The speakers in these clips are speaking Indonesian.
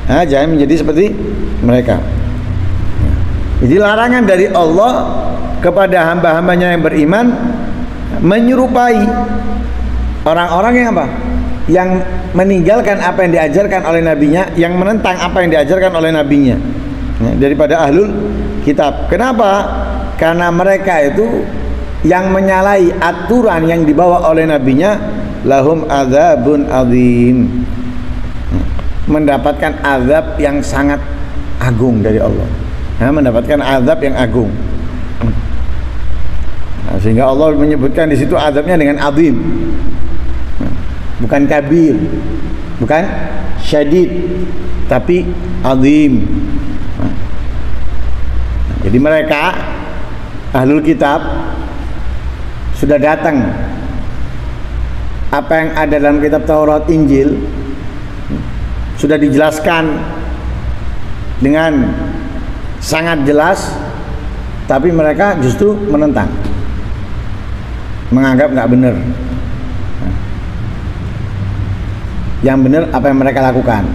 Jangan menjadi seperti mereka. Jadi larangan dari Allah kepada hamba-hambanya yang beriman menyerupai orang-orang yang apa? Yang meninggalkan apa yang diajarkan oleh nabinya, yang menentang apa yang diajarkan oleh nabinya, daripada ahlul kitab. Kenapa? Karena mereka itu yang menyalahi aturan yang dibawa oleh nabinya, lahum adzabun adzim, mendapatkan azab yang sangat agung dari Allah. Mendapatkan azab yang agung. Sehingga Allah menyebutkan di situ azabnya dengan azim, bukan kabir, bukan syadid, tapi azim. Jadi mereka ahlul kitab sudah datang apa yang ada dalam kitab Taurat, Injil sudah dijelaskan dengan sangat jelas, tapi mereka justru menentang, menganggap nggak benar. Yang benar apa yang mereka lakukan,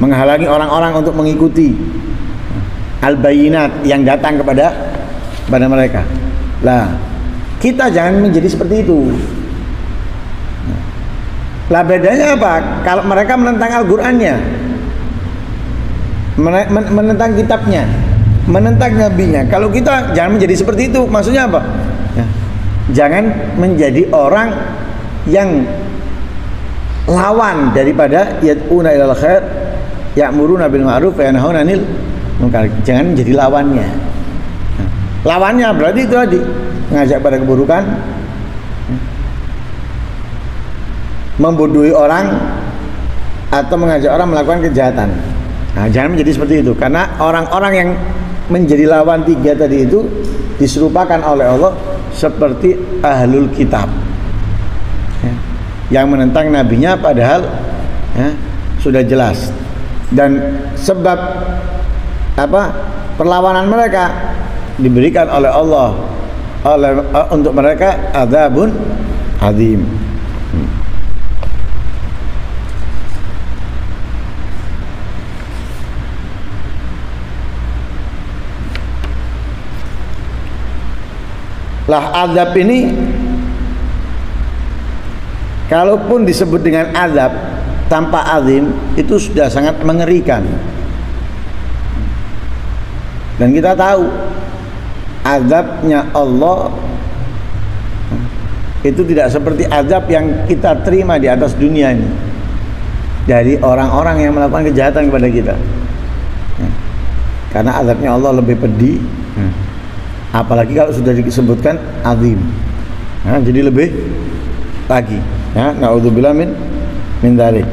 menghalangi orang-orang untuk mengikuti al-bayinat yang datang kepada mereka. Lah, kita jangan menjadi seperti itu. Lah bedanya apa? Kalau mereka menentang Al-Qur'annya, menentang kitabnya, menentang nabinya. Kalau kita jangan menjadi seperti itu. Maksudnya apa? Jangan menjadi orang yang lawan daripada yad'una ilal khair, ya'muruna bil ma'ruf wa yanhauna 'anil munkar. Jangan menjadi lawannya. Lawannya berarti itu tadi, mengajak pada keburukan, membodohi orang, atau mengajak orang melakukan kejahatan. Jangan menjadi seperti itu, karena orang-orang yang menjadi lawan tiga tadi itu diserupakan oleh Allah seperti ahlul kitab, yang menentang nabinya padahal sudah jelas. Dan sebab apa perlawanan mereka diberikan oleh Allah untuk mereka adzabun adzim. Lah azab ini kalaupun disebut dengan azab tanpa azim itu sudah sangat mengerikan. Dan kita tahu azabnya Allah itu tidak seperti azab yang kita terima di atas dunia ini dari orang-orang yang melakukan kejahatan kepada kita. Karena azabnya Allah lebih pedih. Apalagi kalau sudah disebutkan azim, jadi lebih lagi. Naudzubillah min dzalik.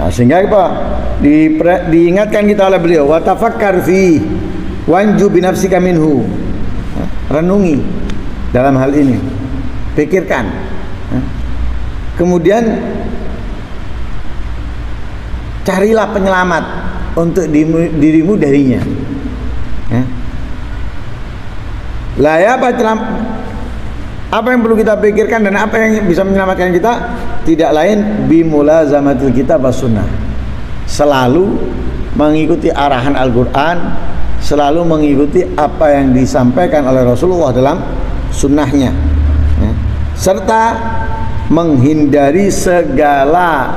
Sehingga apa? Diingatkan kita oleh beliau, wa tafakkar fi wanju binafsika minhu. Renungi dalam hal ini, pikirkan. Kemudian carilah penyelamat untuk dirimu darinya. Lah ya, apa yang perlu kita pikirkan dan apa yang bisa menyelamatkan kita? Tidak lain bimulazamatil kitab was sunnah. Selalu mengikuti arahan Al-Qur'an, selalu mengikuti apa yang disampaikan oleh Rasulullah dalam sunnahnya, serta menghindari segala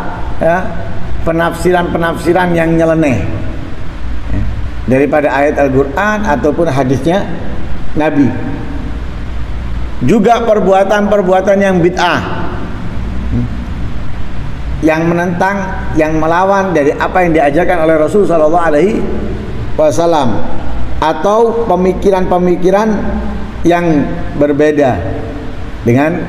penafsiran-penafsiran yang nyeleneh daripada ayat Al-Qur'an ataupun hadisnya Nabi. Juga perbuatan-perbuatan yang bid'ah, yang menentang, yang melawan dari apa yang diajarkan oleh Rasul sallallahu alaihi wasallam, atau pemikiran-pemikiran yang berbeda dengan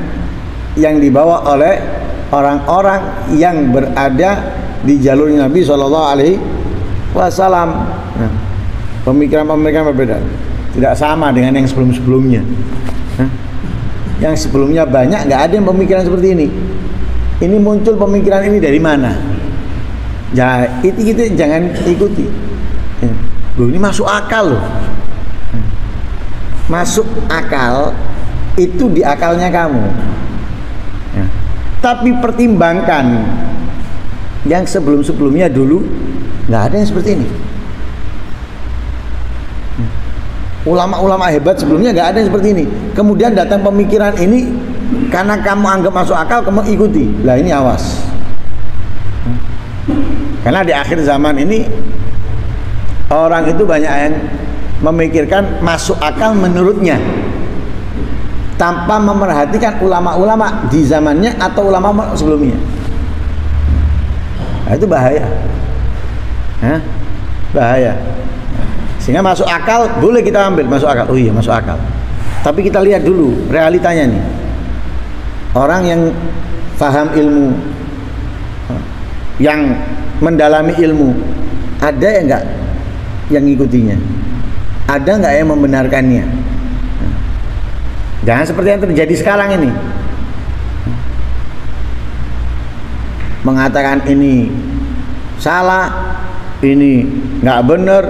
yang dibawa oleh orang-orang yang berada di jalur Nabi sallallahu alaihi wasallam. Pemikiran-pemikiran berbeda, tidak sama dengan yang sebelum-sebelumnya. Yang sebelumnya banyak, nggak ada yang pemikiran seperti ini. Ini muncul pemikiran ini dari mana? Ya, itu kita jangan ikuti. Loh, ini masuk akal loh. Masuk akal itu di akalnya kamu. Tapi pertimbangkan yang sebelum-sebelumnya dulu nggak ada yang seperti ini. Ulama-ulama hebat sebelumnya nggak ada yang seperti ini. Kemudian datang pemikiran ini karena kamu anggap masuk akal, kamu ikuti. Lah ini awas. Karena di akhir zaman ini orang itu banyak yang memikirkan masuk akal menurutnya, tanpa memerhatikan ulama-ulama di zamannya atau ulama sebelumnya. Nah, itu bahaya. Bahaya. Sehingga masuk akal boleh kita ambil, masuk akal. Oh iya, masuk akal. Tapi kita lihat dulu realitanya nih. Orang yang paham ilmu, yang mendalami ilmu, ada ya enggak yang ngikutinya? Ada enggak yang membenarkannya? Jangan seperti yang terjadi sekarang ini. Mengatakan ini salah, ini enggak benar,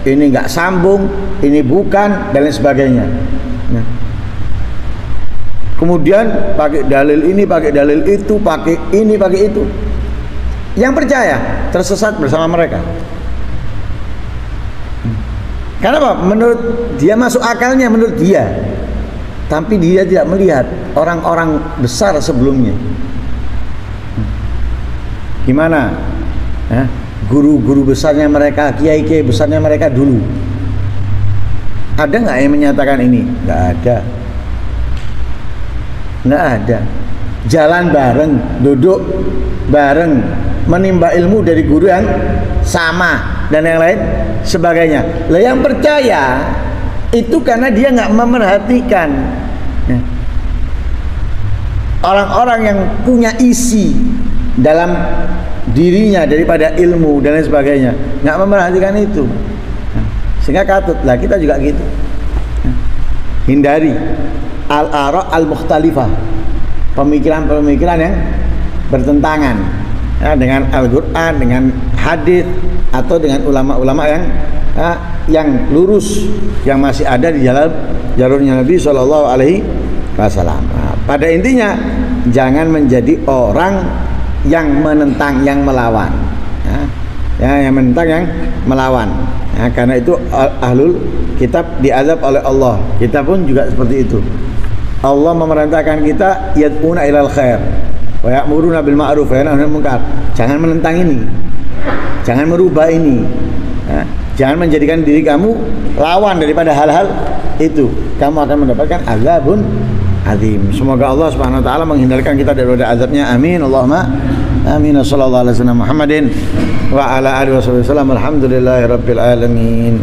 ini enggak sambung, ini bukan, dan lain sebagainya. Nah. Kemudian pakai dalil ini, pakai dalil itu, pakai ini, pakai itu. Yang percaya tersesat bersama mereka. Karena apa? Menurut dia masuk akalnya, menurut dia. Tapi dia tidak melihat orang-orang besar sebelumnya. Gimana? Guru-guru besarnya mereka, kiai-kiai besarnya mereka dulu. Ada nggak yang menyatakan ini? Nggak ada. Nggak ada. Jalan bareng, duduk bareng, menimba ilmu dari guru yang sama dan yang lain sebagainya. Lah yang percaya itu karena dia nggak memerhatikan orang-orang yang punya isi dalam dirinya daripada ilmu dan lain sebagainya, nggak memerhatikan itu, sehingga katut. Lah kita juga gitu. Hindari al-ara' al-mukhtalifah, pemikiran-pemikiran yang bertentangan dengan Al-Quran, dengan hadis, atau dengan ulama-ulama yang lurus, yang masih ada di jalan jalurnya Nabi Shallallahu Alaihi Wasallam. Pada intinya jangan menjadi orang yang menentang, yang melawan, yang menentang, yang melawan. Karena itu ahlul kitab diazab oleh Allah. Kita pun juga seperti itu. Allah memerintahkan kita yad'una ilal khair wa ya'muruna bil ma'ruf wa yanhauna 'anil munkar. Jangan menentang ini. Jangan merubah ini. Jangan menjadikan diri kamu lawan daripada hal-hal itu. Kamu akan mendapatkan azabun azim. Semoga Allah Subhanahu wa taala menghindarkan kita daripada azabnya. Amin. Allahumma amin. Sallallahu alaihi wasallam Muhammadin wa ala alihi wasallam. Alhamdulillahirabbil alamin.